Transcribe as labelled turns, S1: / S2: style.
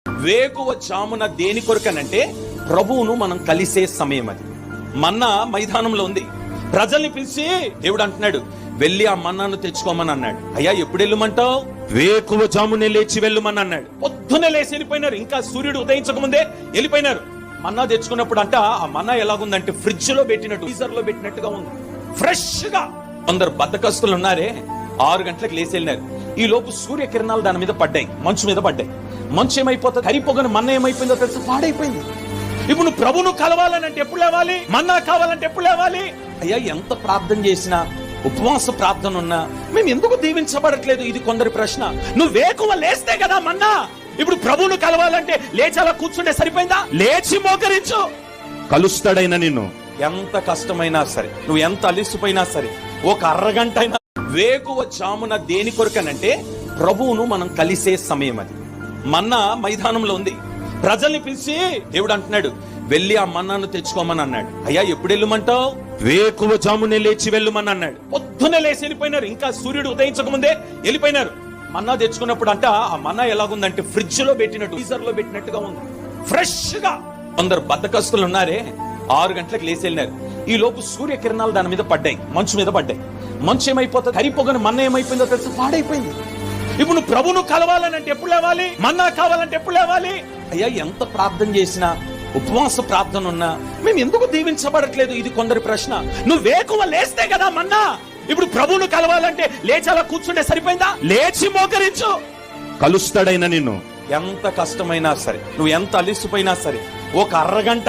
S1: వేకువ జామున దేని కొరకనంటే ప్రభువును మనం కలిసే సమయం అది. మన్నా మైదానంలో ఉంది. ప్రజల్ని పిలిచి దేవుడు అంటున్నాడు, వెళ్ళి ఆ మన్నాను తెచ్చుకోమని అన్నాడు. అయ్యా ఎప్పుడు వెళ్ళమంటావు? వేకువ జామునే లేచి వెళ్ళమని అన్నాడు. పొద్దునే లేచి వెళ్ళిపోయినారు. ఇంకా సూర్యుడు ఉదయించక ముందే వెళ్ళిపోయినారు. మన్నా తెచ్చుకున్నప్పుడు అంట ఆ మన్నా ఎలాగుందంటే ఫ్రిడ్జ్ లో పెట్టినట్టు, ఫ్రీజర్ లో పెట్టినట్టుగా ఉంది, ఫ్రెష్ గా. కొందరు బద్దకస్తులు ఉన్నారే, 6 గంటలకు లేచి వెళ్ళినారు. ఈ లోపు సూర్యకిరణాలు దాని మీద పడ్డాయి, మంచు మీద పడ్డాయి. మంచు ఏమైపోతుంది? కరిపోగానే మన్నా ఏమైపోయిందో తెలుసు, పాడైపోయింది. ఇప్పుడు నువ్వు ప్రభును కలవాలనంటే ఎప్పుడు లేవాలి? మన్నా కావాలంటే ఎప్పుడు లేవాలి? అయ్యా ఎంత ప్రార్థన చేసినా, ఉపవాస ప్రార్థన ఉన్నా మేము ఎందుకు దీవించబడట్లేదు? ఇది కొందరి ప్రశ్న. నువ్వు వేకువ లేస్తే కదా మన్నా. ఇప్పుడు ప్రభువును కలవాలంటే లేచి అలా కూర్చుంటే సరిపోయిందా? లేచి మోకరించు, కలుస్తాడైనా నిన్ను. ఎంత కష్టమైనా సరే, నువ్వు ఎంత అలిసిపోయినా సరే, ఒక అరగంట అయినా. వేకువ జామున దేని కొరకనంటే ప్రభువును మనం కలిసే సమయం అది. మన్నా మైదానంలో ఉంది. ప్రజల్ని పిలిచి దేవుడు అంటున్నాడు, వెళ్ళి ఆ మన్నాను తెచ్చుకోమని అన్నాడు. అయ్యా ఎప్పుడు వెళ్ళమంటావు? వేకువ జామునే లేచి వెళ్ళమని అన్నాడు. పొద్దునే లేచి వెళ్ళిపోయినారు. ఇంకా సూర్యుడు ఉదయించక ముందే వెళ్ళిపోయినారు. మన్నా తెచ్చుకున్నప్పుడు అంట ఆ మన్నా ఎలాగుందంటే ఫ్రిడ్జ్ లో పెట్టినట్టు, ఫ్రీజర్ లో పెట్టినట్టుగా ఉంది, ఫ్రెష్ గా. కొందరు బద్దకస్తులు ఉన్నారే, 6 గంటలకు లేచి వెళ్ళినారు. ఈ లోపు సూర్యకిరణాలు దాని మీద పడ్డాయి, మంచు మీద పడ్డాయి. మంచు ఏమైపోతుంది? కరిపోగానే మన్నా ఏమైపోయిందో తెలుసు, పాడైపోయింది. ఇప్పుడు నువ్వు ప్రభును కలవాలనంటే ఎప్పుడు లేవాలి? మన్నా కావాలంటే ఎప్పుడు లేవాలి? అయ్యా ఎంత ప్రార్థన చేసినా, ఉపవాస ప్రార్థన ఉన్నా మేము ఎందుకు దీవించబడట్లేదు? ఇది కొందరి ప్రశ్న. నువ్వు వేకువ లేస్తే కదా మన్నా. ఇప్పుడు ప్రభువును కలవాలంటే లేచి అలా కూర్చుంటే సరిపోయిందా? లేచి మోకరించు, కలుస్తాడైనా నిన్ను. ఎంత కష్టమైనా సరే, నువ్వు ఎంత అలిసిపోయినా సరే, ఒక అరగంట